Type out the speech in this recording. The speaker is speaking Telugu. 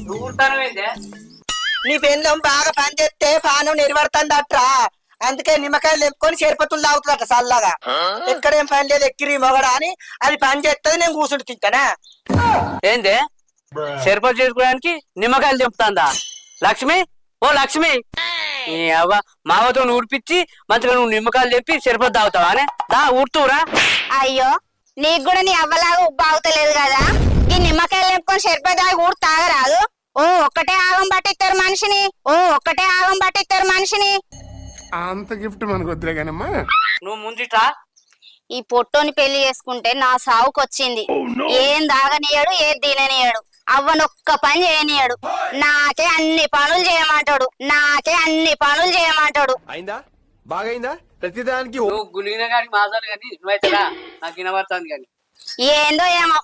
నువ్వు ఊరుతానవేందే? నీ పెళ్ళం బాగా పని చేస్తే పానం నిలబడుతుందట్రా. అందుకే నిమ్మకాయలు తెంపుకొని చేరుపతులు తాగుతుందట చల్లగా. ఎక్కడేం పని లేదు ఎక్కిరి మొగడా అని అది పని చేస్తుంది. నేను కూర్చుంటు తింటానా? ఏందే సరిపడి చేసుకోవడానికి నిమ్మకాయలు తెంపుతాందా లక్ష్మి? ఓ లక్ష్మి, అవ్వ మావతో ఊడిపించి మంచిగా నువ్వు నిమ్మకాయలు తెంపి సరిపడి తాగుతావా అనే దా ఊరుతూరా. అయ్యో నీకు కూడా నీ అవ్వలాగా ఉబ్బ అవుతలేదు కదా. ఈ నిమ్మకాయలు నింపుకొని సరిపోయి ఊరు తాగరాదు. ఓ ఒక్కటే ఆగం పట్టిస్తారు మనిషిని. ఒక్కటే ఆగం పట్టిస్తారు మనిషిని. అంత గిఫ్ట్ మనకు వద్దులే కానమ్మా. నువ్వు ముందుట్రా. ఈ పొట్టోని పెళ్లి చేసుకుంటే నా సావుకొచ్చింది. ఏం దాగనీయడు, ఏది తిననీయడు, అవ్వనొక్క పని చేయనీయడు. నాకే అన్ని పనులు చేయమంటాడు. అయిందా? బాగైందా? ప్రతిదానికి నువ్వు గులిగిన గారికి మాసాలు కానీ నువ్వైతేరా నాకు వినబడుతుంది కానీ. ఏందో ఏమో